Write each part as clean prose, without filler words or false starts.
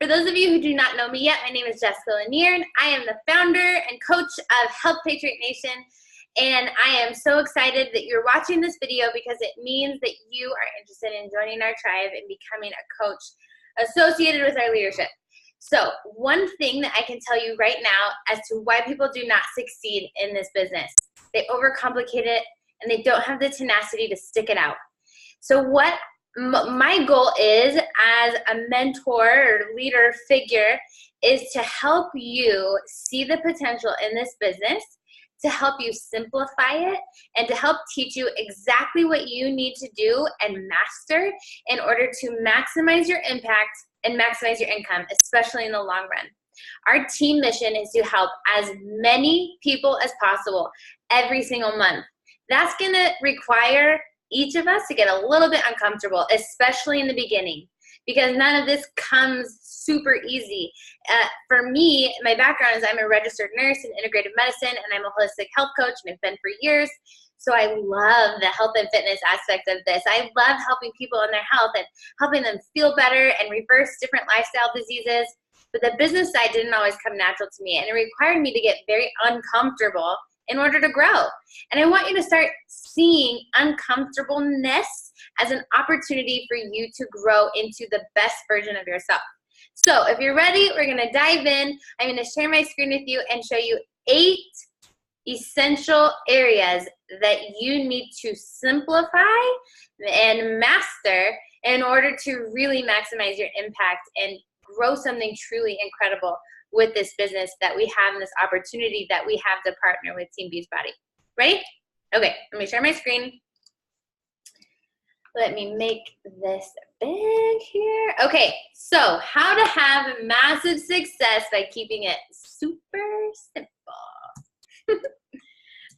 For those of you who do not know me yet, my name is Jessica Lanier, and I am the founder and coach of Health Patriot Nation. And I am so excited that you're watching this video because it means that you are interested in joining our tribe and becoming a coach associated with our leadership. So one thing that I can tell you right now as to why people do not succeed in this business, they overcomplicate it and they don't have the tenacity to stick it out. So what my goal is as a mentor or leader figure is to help you see the potential in this business, to help you simplify it, and to help teach you exactly what you need to do and master in order to maximize your impact and maximize your income, especially in the long run. Our team mission is to help as many people as possible every single month. That's gonna require each of us to get a little bit uncomfortable, especially in the beginning, because none of this comes super easy. For me, my background is I'm a registered nurse in integrative medicine, and I'm a holistic health coach, and I've been for years. So I love the health and fitness aspect of this. I love helping people in their health and helping them feel better and reverse different lifestyle diseases. But the business side didn't always come natural to me, and it required me to get very uncomfortable in order to grow. And I want you to start seeing uncomfortableness as an opportunity for you to grow into the best version of yourself. So if you're ready, we're gonna dive in. I'm gonna share my screen with you and show you 8 essential areas that you need to simplify and master in order to really maximize your impact and grow something truly incredible with this business that we have and this opportunity that we have to partner with Team Beachbody. Ready? Okay, let me share my screen. Let me make this big here. Okay, so how to have massive success by keeping it super simple.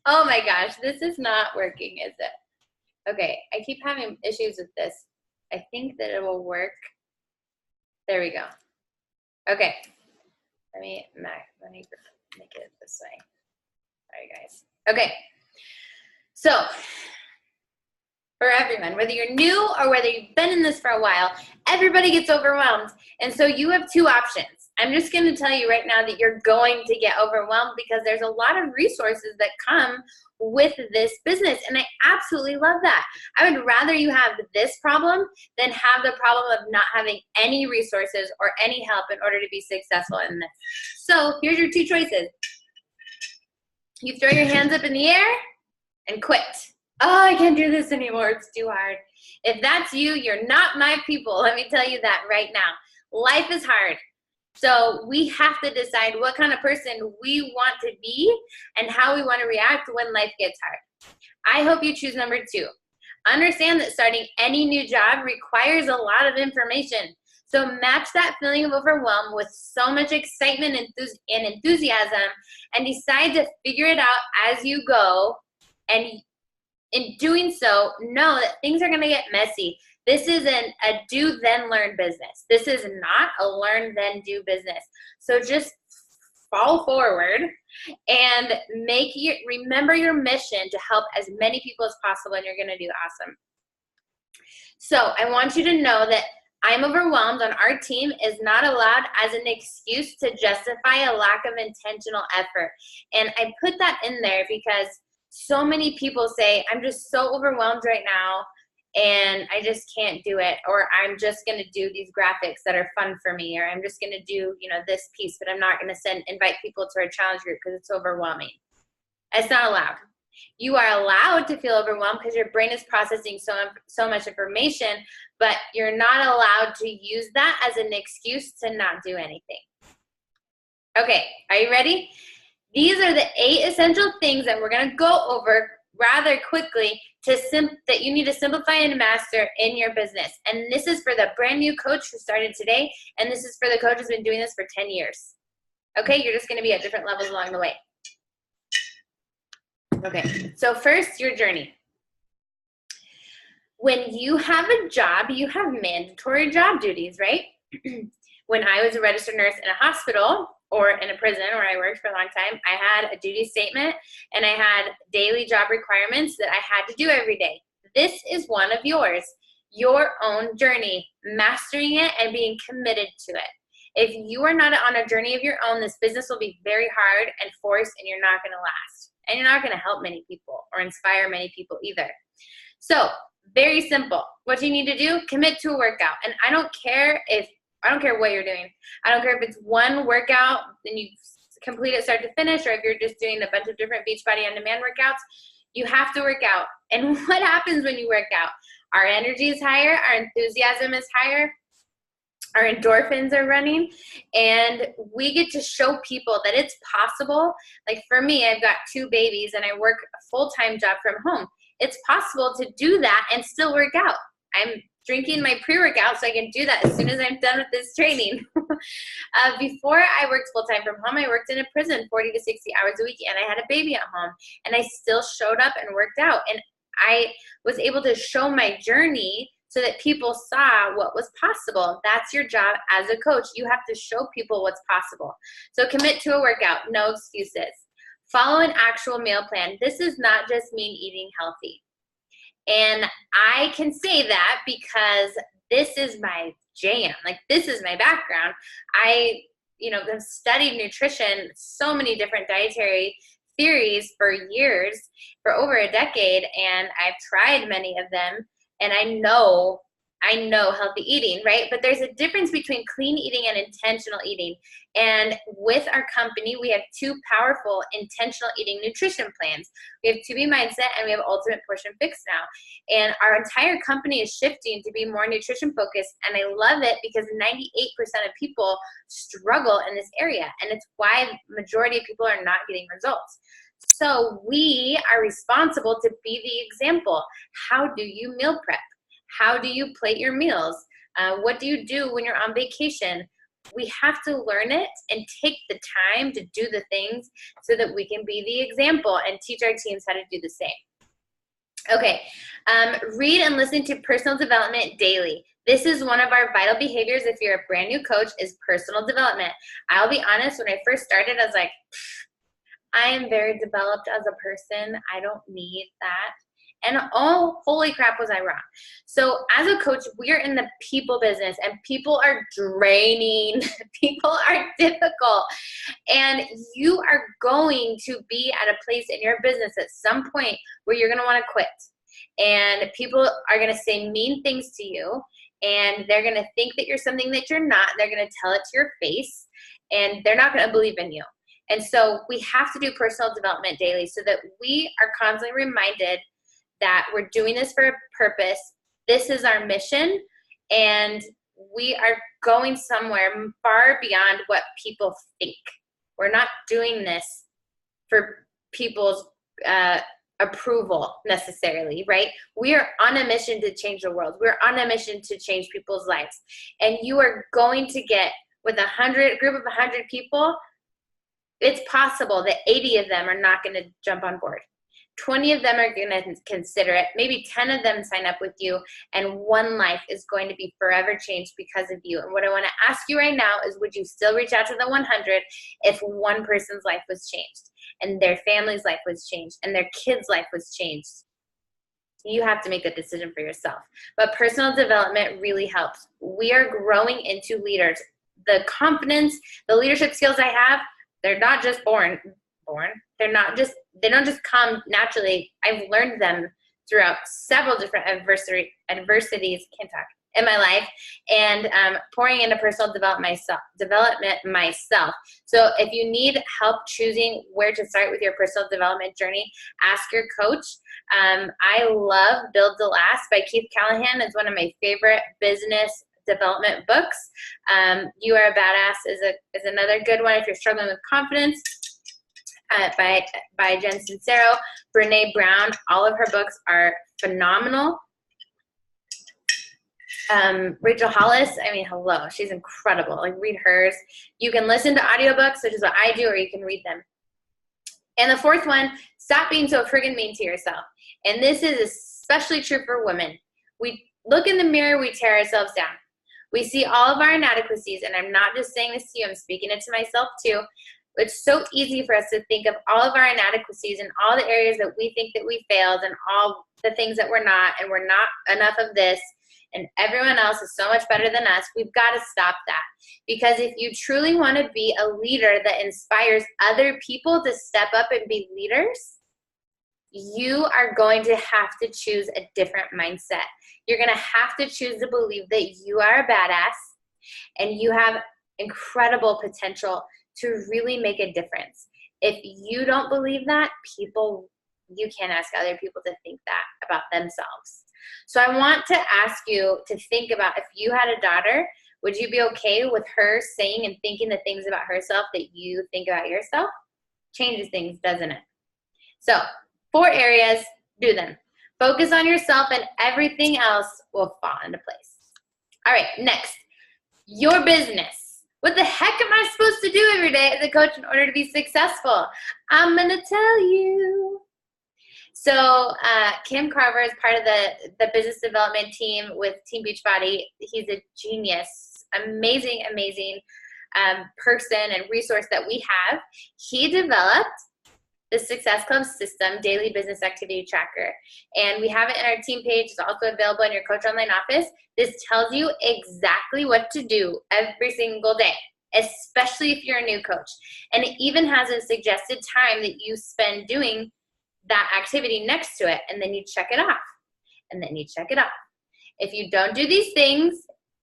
Oh my gosh, this is not working, is it? Okay, I keep having issues with this. I think that it will work. There we go. Okay, let me make it this way. Sorry, guys. Okay, so for everyone, whether you're new or whether you've been in this for a while, everybody gets overwhelmed. And so you have 2 options. I'm just going to tell you right now that you're going to get overwhelmed because there's a lot of resources that come with this business. And I absolutely love that. I would rather you have this problem than have the problem of not having any resources or any help in order to be successful in this. So here's your 2 choices. You throw your hands up in the air and quit. Oh, I can't do this anymore. It's too hard. If that's you, you're not my people. Let me tell you that right now. Life is hard. So we have to decide what kind of person we want to be and how we want to react when life gets hard. I hope you choose number 2. Understand that starting any new job requires a lot of information. So match that feeling of overwhelm with so much excitement and enthusiasm and decide to figure it out as you go. And in doing so, know that things are going to get messy. This isn't a do then learn business. This is not a learn then do business. So just fall forward and remember your mission to help as many people as possible, and you're going to do awesome. So I want you to know that I'm overwhelmed on our team is not allowed as an excuse to justify a lack of intentional effort. And I put that in there because so many people say, I'm just so overwhelmed right now and I just can't do it, or I'm just going to do these graphics that are fun for me, or I'm just going to do, this piece, but I'm not going to invite people to our challenge group because it's overwhelming. It's not allowed. You are allowed to feel overwhelmed because your brain is processing so much information, but you're not allowed to use that as an excuse to not do anything. Okay, are you ready? These are the 8 essential things that we're going to go over rather quickly that you need to simplify and master in your business. And this is for the brand new coach who started today, and this is for the coach who's been doing this for 10 years. Okay, you're just going to be at different levels along the way. Okay, so first, your journey. When you have a job, you have mandatory job duties, right? When I was a registered nurse in a hospital or in a prison where I worked for a long time, I had a duty statement and I had daily job requirements that I had to do every day. This is one of yours, your own journey, mastering it and being committed to it. If you are not on a journey of your own, this business will be very hard and forced, and you're not going to last. And you're not going to help many people or inspire many people either. So very simple. What you need to do, commit to a workout. And I don't care what you're doing. I don't care if it's one workout and you complete it start to finish, or if you're just doing a bunch of different Beachbody On Demand workouts. You have to work out. And what happens when you work out? Our energy is higher, our enthusiasm is higher, our endorphins are running, and we get to show people that it's possible. Like for me, I've got 2 babies and I work a full-time job from home. It's possible to do that and still work out. I'm drinking my pre-workout so I can do that as soon as I'm done with this training. Before I worked full-time from home, I worked in a prison 40 to 60 hours a week, and I had a baby at home, and I still showed up and worked out. And I was able to show my journey so that people saw what was possible. That's your job as a coach. You have to show people what's possible. So commit to a workout, no excuses. Follow an actual meal plan. This does not just mean eating healthy. And I can say that because this is my jam. Like, this is my background. I, have studied nutrition, so many different dietary theories for years, for over a decade, and I've tried many of them, and I know healthy eating, right? But there's a difference between clean eating and intentional eating. And with our company, we have 2 powerful intentional eating nutrition plans. We have To Be Mindset and we have Ultimate Portion Fix now. And our entire company is shifting to be more nutrition focused. And I love it because 98% of people struggle in this area. And it's why majority of people are not getting results. So we are responsible to be the example. How do you meal prep? How do you plate your meals? What do you do when you're on vacation? We have to learn it and take the time to do the things so that we can be the example and teach our teams how to do the same. Okay, read and listen to personal development daily. This is one of our vital behaviors if you're a brand new coach, is personal development. I'll be honest, when I first started, I was like, I am very developed as a person. I don't need that. And oh, holy crap, was I wrong. So as a coach, we're in the people business, and people are draining. People are difficult. And you are going to be at a place in your business at some point where you're going to want to quit. And people are going to say mean things to you. And they're going to think that you're something that you're not. They're going to tell it to your face. And they're not going to believe in you. And so we have to do personal development daily so that we are constantly reminded that we're doing this for a purpose. This is our mission, and we are going somewhere far beyond what people think. We're not doing this for people's approval necessarily, right? We are on a mission to change the world. We're on a mission to change people's lives. And you are going to get, with a group of 100 people, it's possible that 80 of them are not going to jump on board. 20 of them are going to consider it. Maybe 10 of them sign up with you, and one life is going to be forever changed because of you. And what I want to ask you right now is, would you still reach out to the 100 if one person's life was changed, and their family's life was changed, and their kids' life was changed? You have to make that decision for yourself. But personal development really helps. We are growing into leaders. The confidence, the leadership skills I have, they're not just born. They don't just come naturally. I've learned them throughout several different adversities in my life, and pouring into personal development myself. So if you need help choosing where to start with your personal development journey, ask your coach. I love Build to Last by Keith Callahan. It's one of my favorite business development books. You Are a Badass is another good one if you're struggling with confidence. By Jen Sincero, Brene Brown. All of her books are phenomenal. Rachel Hollis, hello, she's incredible. Like, read hers. You can listen to audiobooks, which is what I do, or you can read them. And the 4th one, stop being so friggin' mean to yourself. And this is especially true for women. We look in the mirror, we tear ourselves down. We see all of our inadequacies, and I'm not just saying this to you, I'm speaking it to myself too. It's so easy for us to think of all of our inadequacies and all the areas that we think that we failed and all the things that we're not, and we're not enough of this and everyone else is so much better than us, we've got to stop that. Because if you truly want to be a leader that inspires other people to step up and be leaders, you are going to have to choose a different mindset. You're going to have to choose to believe that you are a badass and you have incredible potential to really make a difference. If you don't believe that, you can't ask other people to think that about themselves. So I want to ask you to think about, if you had a daughter, would you be okay with her saying and thinking the things about herself that you think about yourself? Changes things, doesn't it? So 4 areas, do them. Focus on yourself and everything else will fall into place. All right, next, your business. What the heck am I supposed to do every day as a coach in order to be successful? I'm going to tell you. So Kim Carver is part of the business development team with Team Beachbody. He's a genius, amazing, amazing person and resource that we have. He developed the Success Club system, daily business activity tracker. And we have it in our team page. It's also available in your Coach Online office. This tells you exactly what to do every single day, especially if you're a new coach. And it even has a suggested time that you spend doing that activity next to it, and then you check it off, and then you check it off. If you don't do these things,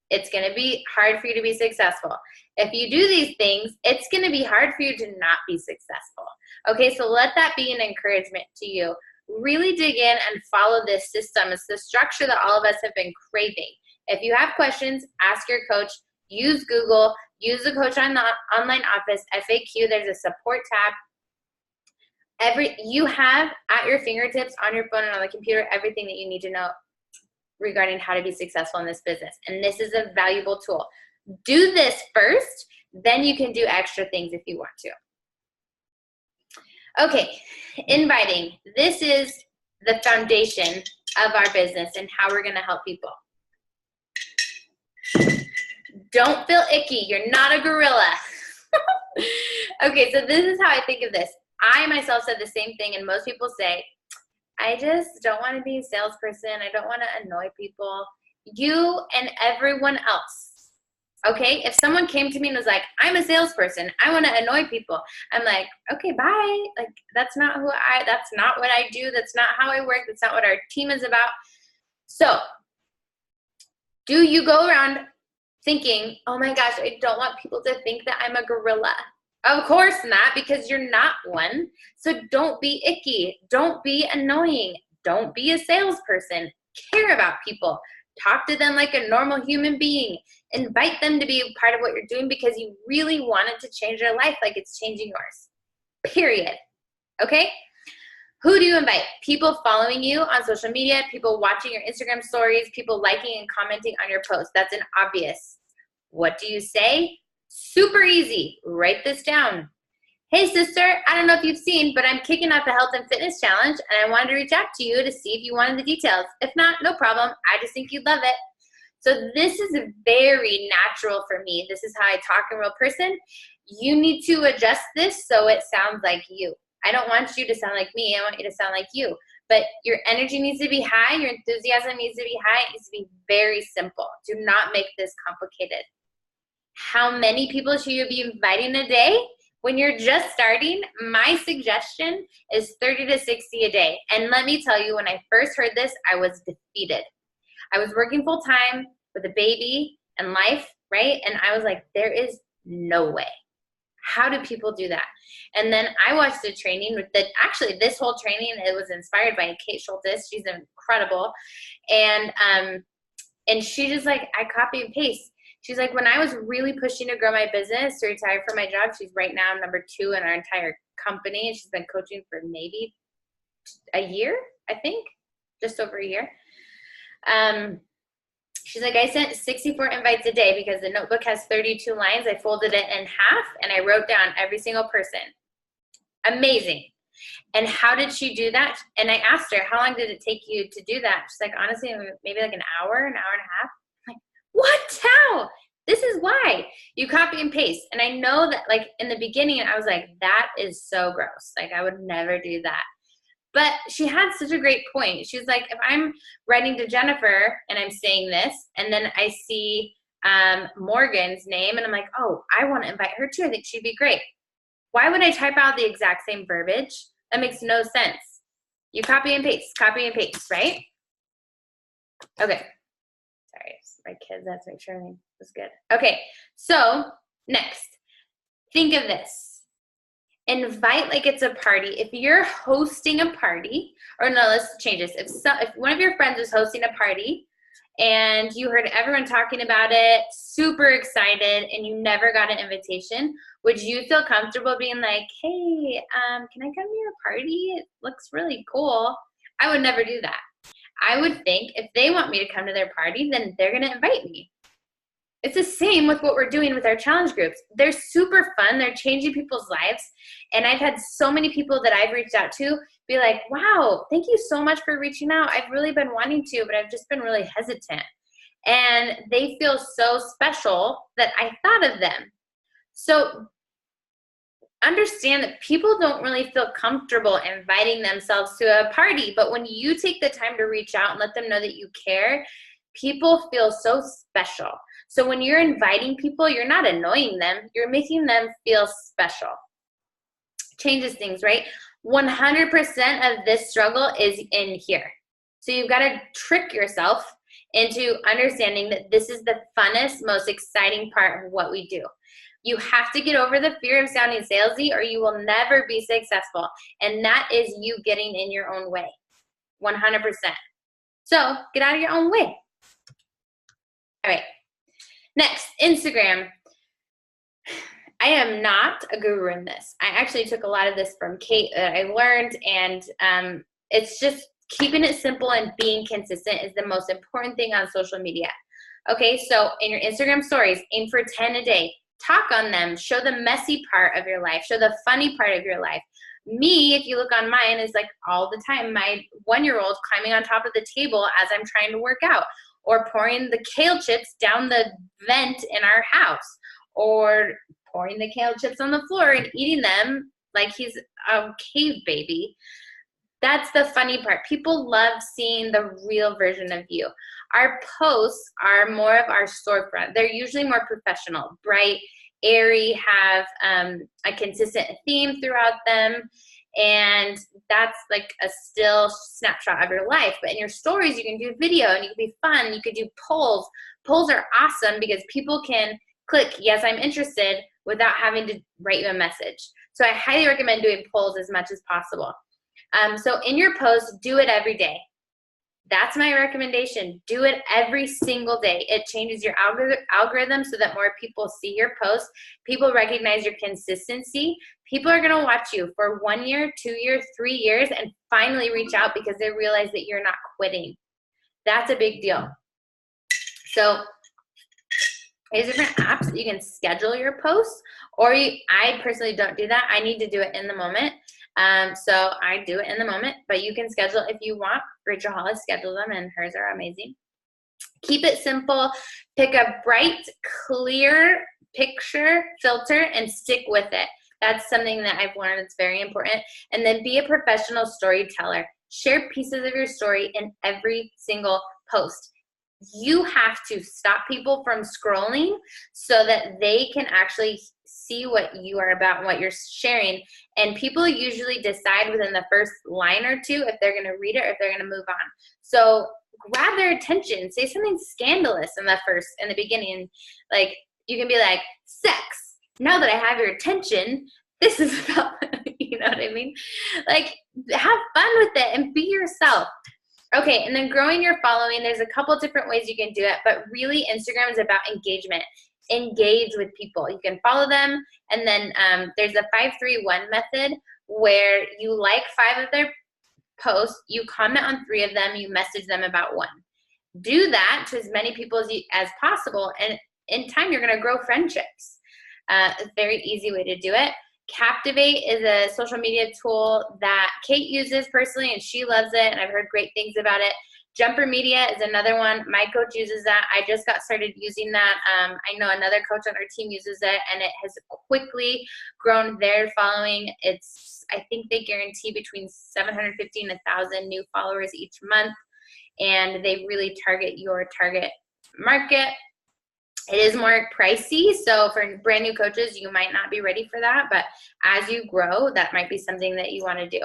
it's going to be hard for you to be successful. If you do these things, it's going to be hard for you to not be successful. Okay, so let that be an encouragement to you. Really dig in and follow this system. It's the structure that all of us have been craving. If you have questions, ask your coach. Use Google. Use the Coach Online Office, FAQ. There's a support tab. You have at your fingertips, on your phone and on the computer, everything that you need to know regarding how to be successful in this business. And this is a valuable tool. Do this first, then you can do extra things if you want to. Okay, inviting. This is the foundation of our business and how we're going to help people. Don't feel icky. You're not a gorilla. Okay, so this is how I think of this. I myself said the same thing, and most people say, I just don't want to be a salesperson. I don't want to annoy people. You and everyone else. Okay? If someone came to me and was like, I'm a salesperson, I want to annoy people. I'm like, okay, bye. Like, that's not what I do. That's not how I work. That's not what our team is about. So, do you go around thinking, oh my gosh, I don't want people to think that I'm a gorilla? Of course not, because you're not one. So don't be icky. Don't be annoying. Don't be a salesperson. Care about people. Talk to them like a normal human being. Invite them to be a part of what you're doing because you really want it to change their life like it's changing yours. Period. Okay? Who do you invite? People following you on social media, people watching your Instagram stories, people liking and commenting on your posts. That's an obvious. What do you say? Super easy. Write this down. Hey, sister, I don't know if you've seen, but I'm kicking off a health and fitness challenge, and I wanted to reach out to you to see if you wanted the details. If not, no problem. I just think you'd love it. So this is very natural for me. This is how I talk in real person. You need to adjust this so it sounds like you. I don't want you to sound like me. I want you to sound like you. But your energy needs to be high. Your enthusiasm needs to be high. It needs to be very simple. Do not make this complicated. How many people should you be inviting a day? When you're just starting, my suggestion is 30 to 60 a day. And let me tell you, when I first heard this, I was defeated. I was working full time with a baby and life, right? And I was like, there is no way. How do people do that? And then I watched a training with actually this whole training, it was inspired by Kate Schultes. She's incredible. And she just like, I copy and paste. She's like, when I was really pushing to grow my business, to retire from my job, she's right now number 2 in our entire company. And she's been coaching for maybe a year, I think, just over a year. She's like, I sent 64 invites a day because the notebook has 32 lines. I folded it in half and I wrote down every single person. Amazing. And how did she do that? And I asked her, how long did it take you to do that? She's like, honestly, maybe like an hour and a half. I'm like, what? How? This is why you copy and paste. And I know that like in the beginning, I was like, that is so gross. Like I would never do that. But she had such a great point. She was like, if I'm writing to Jennifer and I'm saying this, and then I see Morgan's name, and I'm like, oh, I want to invite her too. I think she'd be great. Why would I type out the exact same verbiage? That makes no sense. You copy and paste, right? Okay. Sorry, my kids, that's make sure everything was good. Okay, so next, think of this. Invite like it's a party. If you're hosting a party, or no, let's change this. If one of your friends is hosting a party and you heard everyone talking about it, super excited, and you never got an invitation, would you feel comfortable being like, hey, can I come to your party? It looks really cool. I would never do that. I would think if they want me to come to their party, then they're going to invite me. It's the same with what we're doing with our challenge groups. They're super fun. They're changing people's lives. And I've had so many people that I've reached out to be like, wow, thank you so much for reaching out. I've really been wanting to, but I've just been really hesitant. And they feel so special that I thought of them. So understand that people don't really feel comfortable inviting themselves to a party, but when you take the time to reach out and let them know that you care, people feel so special. So when you're inviting people, you're not annoying them, you're making them feel special. Changes things, right? 100% of this struggle is in here. So you've got to trick yourself into understanding that this is the funnest, most exciting part of what we do. You have to get over the fear of sounding salesy or you will never be successful. And that is you getting in your own way, 100%. So get out of your own way. All right. Next, Instagram. I am not a guru in this. I actually took a lot of this from Kate that I learned, and it's just keeping it simple and being consistent is the most important thing on social media. Okay, so in your Instagram stories, aim for 10 a day. Talk on them. Show the messy part of your life. Show the funny part of your life. Me, if you look on mine, is like all the time my 1-year-old climbing on top of the table as I'm trying to work out, or pouring the kale chips down the vent in our house, or pouring the kale chips on the floor and eating them like he's a cave baby. That's the funny part. People love seeing the real version of you. Our posts are more of our storefront. They're usually more professional, bright, airy, have a consistent theme throughout them. And that's like a still snapshot of your life. But in your stories, you can do video and you can be fun. You could do polls. Polls are awesome because people can click, yes, I'm interested, without having to write you a message. So I highly recommend doing polls as much as possible. So in your posts, do it every day. That's my recommendation. Do it every single day. It changes your algorithm so that more people see your posts. People recognize your consistency. People are going to watch you for 1 year, 2 years, 3 years, and finally reach out because they realize that you're not quitting. That's a big deal. So there's different apps that you can schedule your posts, or I personally don't do that. I need to do it in the moment. So I do it in the moment, but you can schedule if you want. Rachel Hall has scheduled them and hers are amazing. Keep it simple. Pick a bright, clear picture filter and stick with it. That's something that I've learned. It's very important. And then be a professional storyteller. Share pieces of your story in every single post. You have to stop people from scrolling so that they can actually see what you are about and what you're sharing. And people usually decide within the first line or two if they're going to read it or if they're going to move on. So grab their attention. Say something scandalous in the beginning. Like you can be like, sex. Now that I have your attention, this is about, you know what I mean? Like have fun with it and be yourself. Okay, and then growing your following, there's a couple different ways you can do it, but really Instagram is about engagement. Engage with people. You can follow them, and then there's a 5-3-1 method where you like 5 of their posts, you comment on 3 of them, you message them about 1. Do that to as many people as possible, and in time you're going to grow friendships. A very easy way to do it. Captivate is a social media tool that Kate uses personally, and she loves it, and I've heard great things about it. Jumper Media is another one. My coach uses that. I just got started using that. I know another coach on our team uses it, and it has quickly grown their following. I think they guarantee between 750 and 1,000 new followers each month, and they really target your target market. It is more pricey, so for brand new coaches, you might not be ready for that, but as you grow, that might be something that you want to do.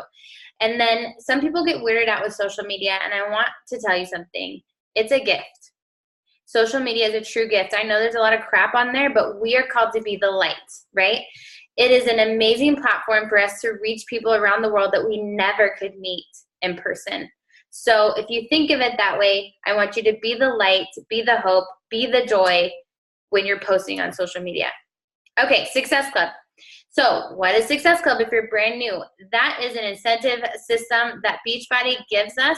And then some people get weirded out with social media, and I want to tell you something. It's a gift. Social media is a true gift. I know there's a lot of crap on there, but we are called to be the light, right? It is an amazing platform for us to reach people around the world that we never could meet in person. So if you think of it that way, I want you to be the light, be the hope, be the joy when you're posting on social media. Okay, Success Club. So what is Success Club if you're brand new? That is an incentive system that Beachbody gives us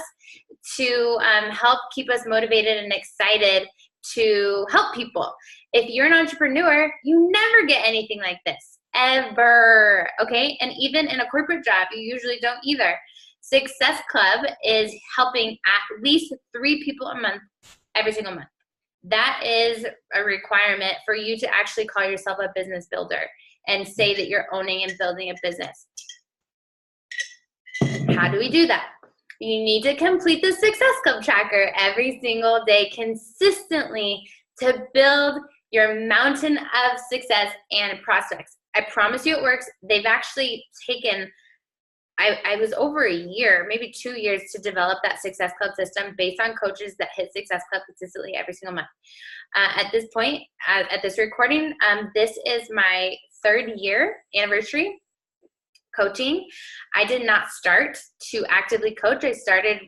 to help keep us motivated and excited to help people. If you're an entrepreneur, you never get anything like this, ever, okay? And even in a corporate job, you usually don't either. Success Club is helping at least 3 people a month, every single month. That is a requirement for you to actually call yourself a business builder and say that you're owning and building a business. How do we do that? You need to complete the Success Club tracker every single day consistently to build your mountain of success and prospects. I promise you it works. They've actually taken, I was over a year, maybe 2 years to develop that Success Club system based on coaches that hit Success Club consistently every single month. At this point, at this recording, this is my 3rd year anniversary coaching. I did not start to actively coach. I started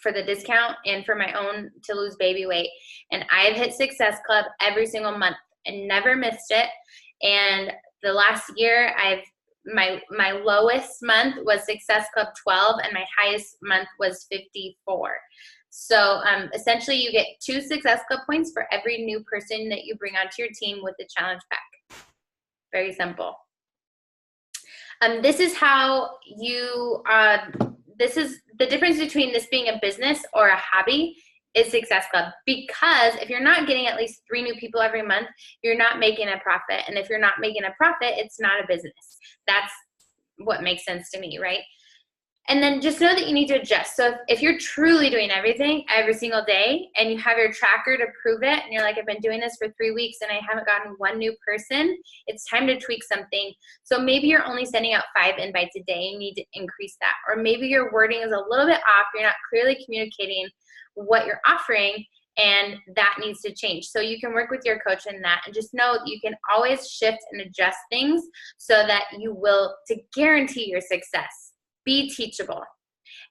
for the discount and for my own to lose baby weight. And I've hit Success Club every single month and never missed it. And the last year, my lowest month was Success Club 12 and my highest month was 54. So essentially you get 2 Success Club points for every new person that you bring onto your team with the challenge pack. Very simple. This is how you, this is the difference between this being a business or a hobby is Success Club. Because if you're not getting at least 3 new people every month, you're not making a profit. And if you're not making a profit, it's not a business. That's what makes sense to me, right? And then just know that you need to adjust. So if you're truly doing everything every single day and you have your tracker to prove it and you're like, I've been doing this for 3 weeks and I haven't gotten 1 new person, it's time to tweak something. So maybe you're only sending out 5 invites a day. You need to increase that. Or maybe your wording is a little bit off. You're not clearly communicating what you're offering, and that needs to change. So you can work with your coach in that, and just know that you can always shift and adjust things so that you will, to guarantee your success. Be teachable.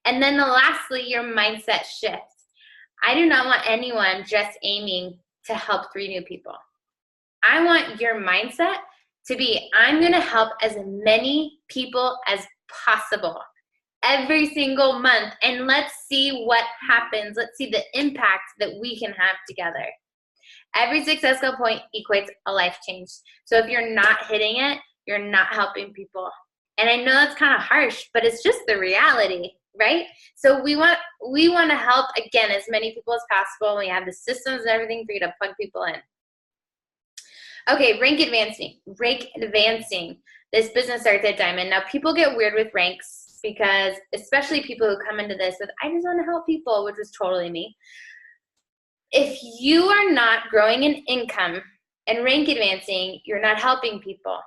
And then lastly, your mindset shift. I do not want anyone just aiming to help 3 new people. I want your mindset to be, I'm going to help as many people as possible every single month, and let's see what happens. Let's see the impact that we can have together. Every Success Club point equates a life change. So if you're not hitting it, you're not helping people. And I know that's kind of harsh, but it's just the reality, right? So we want to help, again, as many people as possible. We have the systems and everything for you to plug people in. Okay, rank advancing. This business starts at Diamond. Now, people get weird with ranks because, especially people who come into this with, I just want to help people, which was totally me. If you are not growing in income and rank advancing, you're not helping people.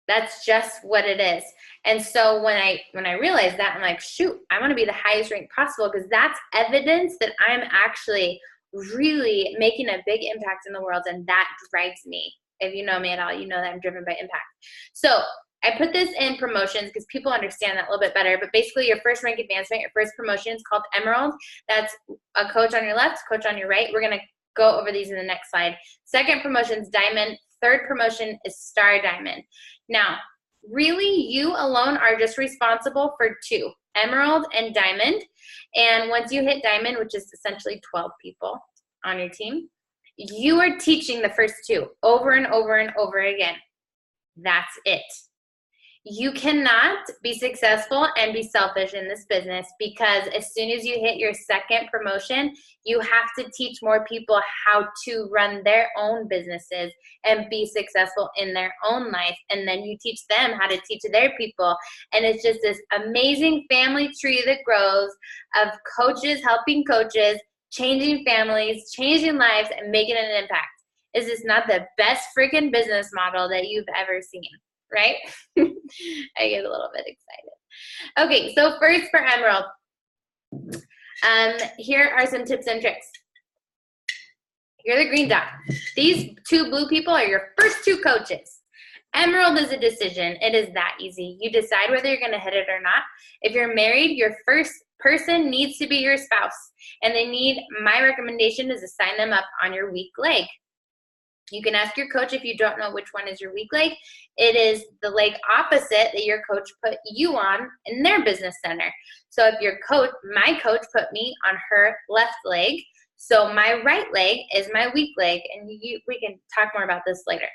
That's just what it is. And so when I realized that, I'm like, shoot, I want to be the highest ranked possible, because that's evidence that I'm actually really making a big impact in the world, and that drives me. If you know me at all, you know that I'm driven by impact. So I put this in promotions because people understand that a little bit better. But basically, your first rank advancement, your first promotion is called Emerald. That's a coach on your left, coach on your right. We're going to go over these in the next slide. Second promotion is Diamond. Third promotion is Star Diamond. Now, really, you alone are just responsible for 2, Emerald and Diamond. And once you hit Diamond, which is essentially 12 people on your team, you are teaching the first 2 over and over and over again. That's it. You cannot be successful and be selfish in this business, because as soon as you hit your second promotion, you have to teach more people how to run their own businesses and be successful in their own life. And then you teach them how to teach their people. And it's just this amazing family tree that grows of coaches helping coaches, changing families, changing lives, and making an impact. Is this not the best freaking business model that you've ever seen? Right? I get a little bit excited. Okay, so first for Emerald, here are some tips and tricks. You're the green dot. These two blue people are your first two coaches. Emerald is a decision. It is that easy. You decide whether you're going to hit it or not. If you're married, your first person needs to be your spouse, and my recommendation is to sign them up on your weak leg. You can ask your coach if you don't know which one is your weak leg. It is the leg opposite that your coach put you on in their business center. So if my coach put me on her left leg, so my right leg is my weak leg, and we can talk more about this later.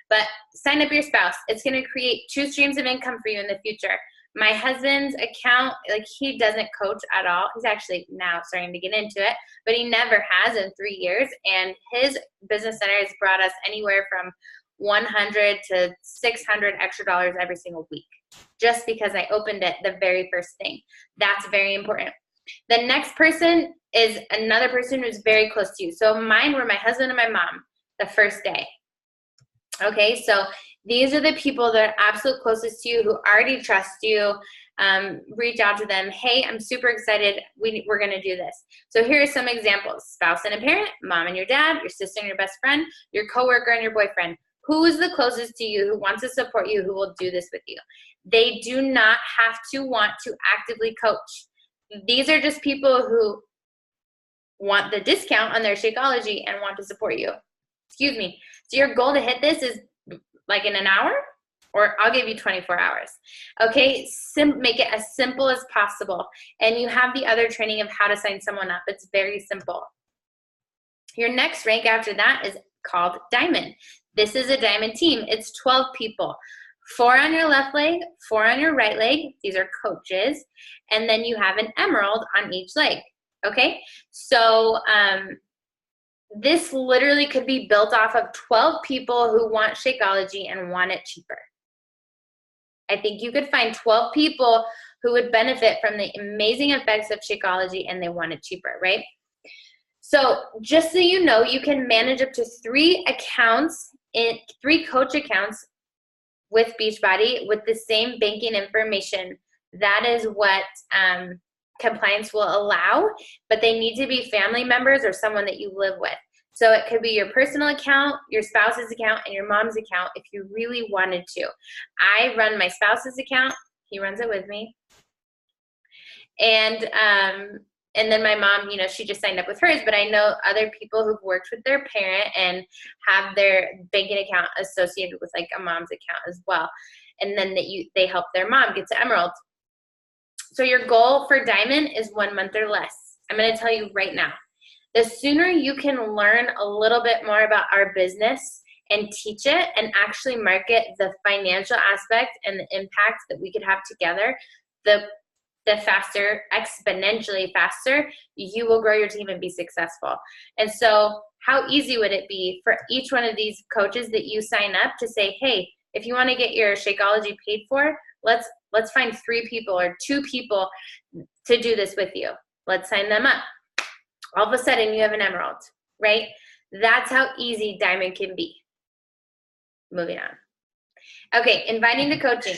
But sign up your spouse. It's going to create 2 streams of income for you in the future. My husband's account, he doesn't coach at all. He's actually now starting to get into it, but he never has in 3 years. And his business center has brought us anywhere from $100 to $600 extra dollars every single week, just because I opened it the very first thing. That's very important. The next person is another person who's very close to you. So mine were my husband and my mom the first day. Okay, so these are the people that are absolute closest to you, who already trust you. Reach out to them. Hey, I'm super excited. We're going to do this. So here are some examples. Spouse and a parent, mom and your dad, your sister and your best friend, your coworker and your boyfriend. Who is the closest to you, who wants to support you, who will do this with you? They do not have to want to actively coach. These are just people who want the discount on their Shakeology and want to support you. Excuse me. So your goal to hit this is like in an hour, or I'll give you 24 hours. Okay, make it as simple as possible. And you have the other training of how to sign someone up. It's very simple. Your next rank after that is called Diamond. This is a Diamond team. It's 12 people. 4 on your left leg, 4 on your right leg. These are coaches. And then you have an Emerald on each leg. Okay, so this literally could be built off of 12 people who want Shakeology and want it cheaper. I think you could find 12 people who would benefit from the amazing effects of Shakeology and they want it cheaper, right? So just so you know, you can manage up to 3 coach accounts with Beachbody with the same banking information. That is what compliance will allow, but they need to be family members or someone that you live with. So it could be your personal account, your spouse's account, and your mom's account if you really wanted to. I run my spouse's account. He runs it with me. And then my mom, she just signed up with hers, but I know other people who've worked with their parent and have their banking account associated with like a mom's account as well. And then they help their mom get to Emerald. So your goal for Diamond is 1 month or less. I'm going to tell you right now. The sooner you can learn a little bit more about our business and teach it and actually market the financial aspect and the impact that we could have together, the faster, exponentially faster, you will grow your team and be successful. And so how easy would it be for each one of these coaches that you sign up to say, hey, if you want to get your Shakeology paid for, let's find 3 people or 2 people to do this with you. Let's sign them up. All of a sudden you have an Emerald, right? That's how easy Diamond can be. Moving on. Okay, inviting to coaching.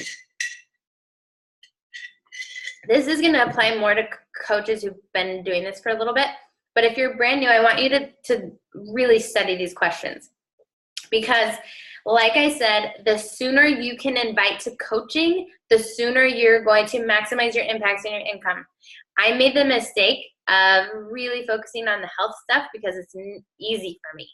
This is going to apply more to coaches who've been doing this for a little bit. But if you're brand new, I want you to really study these questions. Because like I said, the sooner you can invite to coaching, the sooner you're going to maximize your impacts and your income. I made the mistake of really focusing on the health stuff because it's easy for me.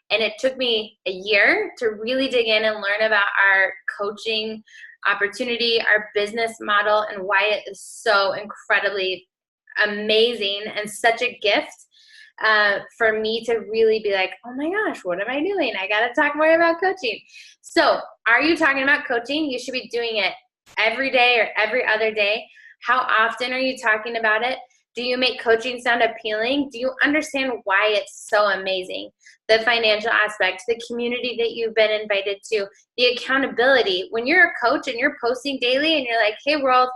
And it took me a year to really dig in and learn about our coaching opportunity, our business model, and why it is so incredibly amazing and such a gift for me to really be like, oh my gosh, what am I doing? I got to talk more about coaching. So are you talking about coaching? You should be doing it every day or every other day? How often are you talking about it? Do you make coaching sound appealing? Do you understand why it's so amazing? The financial aspect, the community that you've been invited to, the accountability. When you're a coach and you're posting daily and you're like, hey world,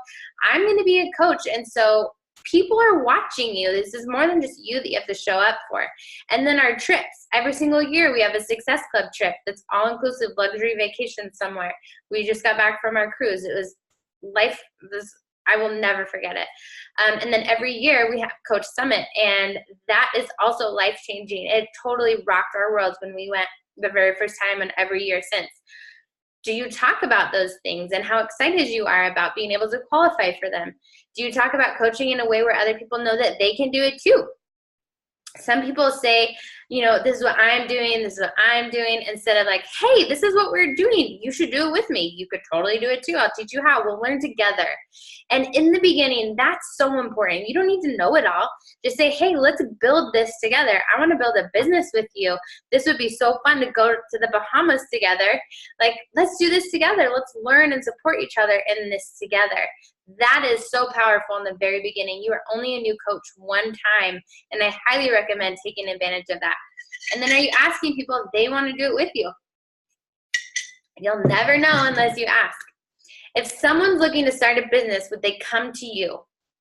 I'm going to be a coach. And so people are watching you. This is more than just you that you have to show up for. And then our trips. Every single year we have a Success Club trip that's all-inclusive luxury vacation somewhere. We just got back from our cruise. It was life. I will never forget it. And then every year we have Coach Summit, and that is also life-changing. It totally rocked our worlds when we went the very first time, and every year since. Do you talk about those things and how excited you are about being able to qualify for them? Do you talk about coaching in a way where other people know that they can do it too? Some people say, you know, this is what I'm doing, this is what I'm doing, instead of like, hey, this is what we're doing. You should do it with me. You could totally do it too. I'll teach you how. We'll learn together. And in the beginning, that's so important. You don't need to know it all. Just say, hey, let's build this together. I want to build a business with you. This would be so fun to go to the Bahamas together. Like, let's do this together. Let's learn and support each other in this together. That is so powerful in the very beginning. You are only a new coach one time, and I highly recommend taking advantage of that. And then are you asking people if they want to do it with you? You'll never know unless you ask. If someone's looking to start a business, would they come to you?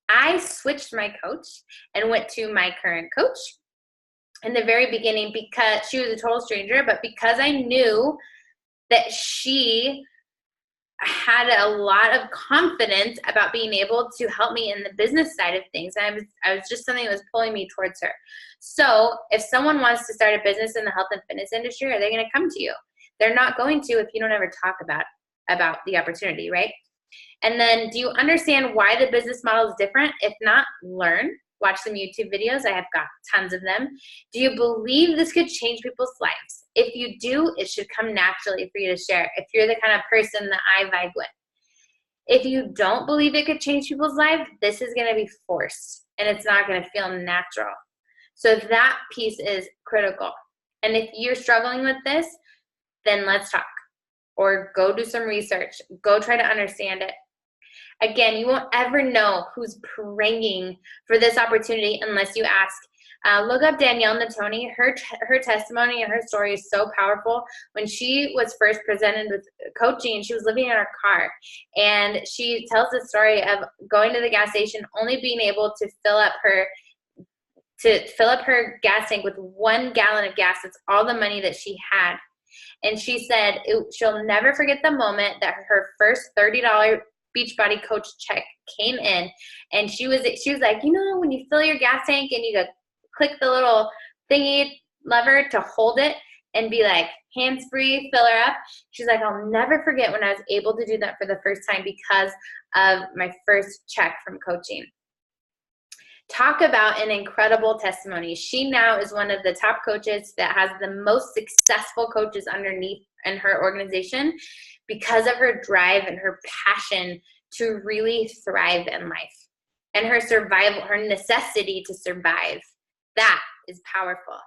I switched my coach and went to my current coach in the very beginning because she was a total stranger, but because I knew that she had a lot of confidence about being able to help me in the business side of things. I was just something that was pulling me towards her. So if someone wants to start a business in the health and fitness industry, are they going to come to you? They're not going to if you don't ever talk about the opportunity, right? And then do you understand why the business model is different? If not, learn. Watch some YouTube videos. I have got tons of them. Do you believe this could change people's lives? If you do, it should come naturally for you to share if you're the kind of person that I vibe with. If you don't believe it could change people's lives, this is going to be forced and it's not going to feel natural. So that piece is critical. And if you're struggling with this, then let's talk or go do some research. Go try to understand it. Again, you won't ever know who's praying for this opportunity unless you ask. Look up Danielle Natoni. Her testimony and her story is so powerful. When she was first presented with coaching, she was living in her car. And she tells the story of going to the gas station, only being able to fill up her gas tank with 1 gallon of gas. That's all the money that she had. And she said she'll never forget the moment that her first $30 Beachbody coach check came in, and she was like, you know, when you fill your gas tank and you go click the little thingy lever to hold it and be like hands-free, fill her up. She's like, I'll never forget when I was able to do that for the first time because of my first check from coaching. Talk about an incredible testimony. She now is one of the top coaches that has the most successful coaches underneath in her organization because of her drive and her passion to really thrive in life and her survival, her necessity to survive. That is powerful.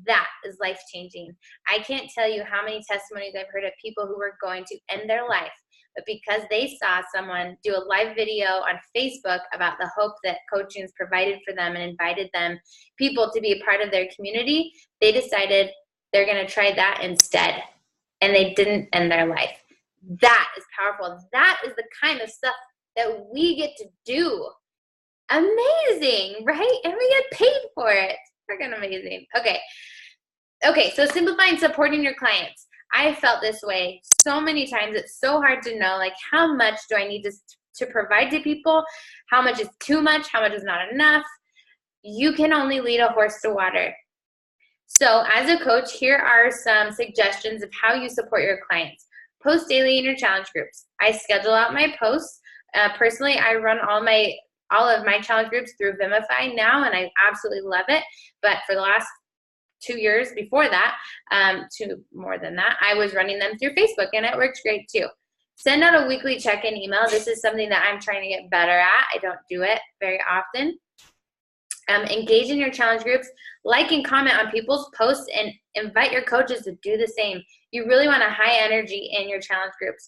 That is life-changing. I can't tell you how many testimonies I've heard of people who were going to end their life, but because they saw someone do a live video on Facebook about the hope that coaching is provided for them and invited them, people to be a part of their community, they decided they're going to try that instead. And they didn't end their life. That is powerful. That is the kind of stuff that we get to do. Amazing, right? And we get paid for it. Freaking amazing. Okay, so simplifying supporting your clients. I felt this way so many times. It's so hard to know, like, how much do I need to provide to people? How much is too much? How much is not enough? You can only lead a horse to water. So as a coach, here are some suggestions of how you support your clients. Post daily in your challenge groups. I schedule out my posts. Personally, I run all of my challenge groups through Vimify now, and I absolutely love it. But for the last 2 years before that, more than that, I was running them through Facebook, and it works great too. Send out a weekly check-in email. This is something that I'm trying to get better at. I don't do it very often. Engage in your challenge groups, like and comment on people's posts, and invite your coaches to do the same. You really want a high energy in your challenge groups.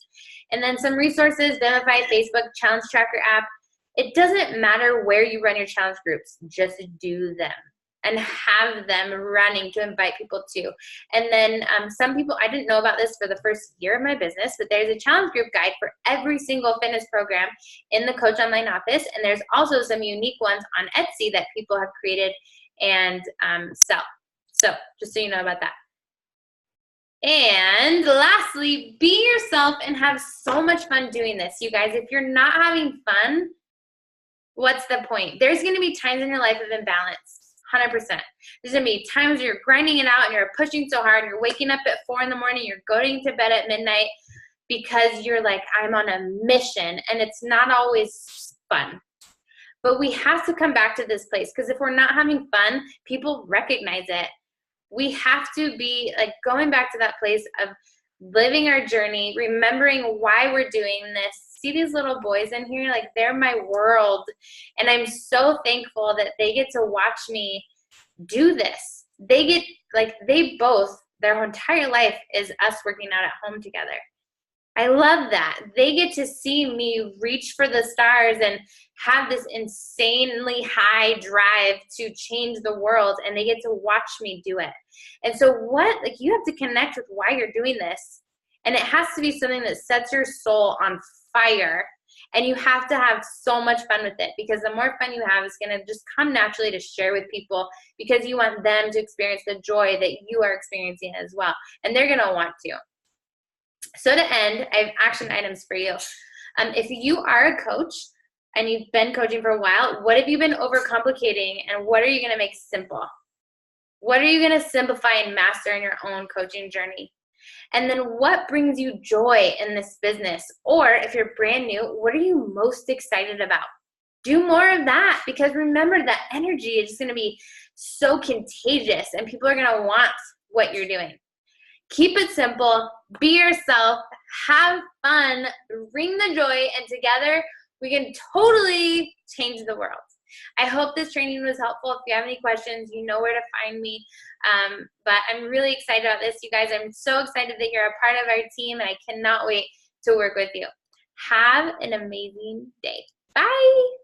And then some resources, Benify, Facebook, Challenge Tracker app. It doesn't matter where you run your challenge groups, just do them and have them running to invite people to. And then some people, I didn't know about this for the first year of my business, but there's a challenge group guide for every single fitness program in the Coach Online office. And there's also some unique ones on Etsy that people have created and sell. So just so you know about that. And lastly, be yourself and have so much fun doing this. You guys, if you're not having fun, what's the point? There's going to be times in your life of imbalance. 100%. There's going to be times you're grinding it out and you're pushing so hard. You're waking up at 4 in the morning. You're going to bed at midnight because you're like, I'm on a mission, and it's not always fun. But we have to come back to this place, because if we're not having fun, people recognize it. We have to be like going back to that place of living our journey, remembering why we're doing this. See these little boys in here? Like, they're my world. And I'm so thankful that they get to watch me do this. They get, like, they both, their entire life is us working out at home together. I love that. They get to see me reach for the stars and have this insanely high drive to change the world, and they get to watch me do it. And so you have to connect with why you're doing this. And it has to be something that sets your soul on fire. And you have to have so much fun with it, because the more fun you have, it's going to just come naturally to share with people, because you want them to experience the joy that you are experiencing as well. And they're going to want to. So to end, I have action items for you. If you are a coach and you've been coaching for a while, what have you been overcomplicating, and what are you going to make simple? What are you going to simplify and master in your own coaching journey? And then what brings you joy in this business? Or if you're brand new, what are you most excited about? Do more of that, because remember, that energy is going to be so contagious and people are going to want what you're doing. Keep it simple, be yourself, have fun, bring the joy, and together we can totally change the world. I hope this training was helpful. If you have any questions, you know where to find me. But I'm really excited about this, you guys. I'm so excited that you're a part of our team, and I cannot wait to work with you. Have an amazing day. Bye.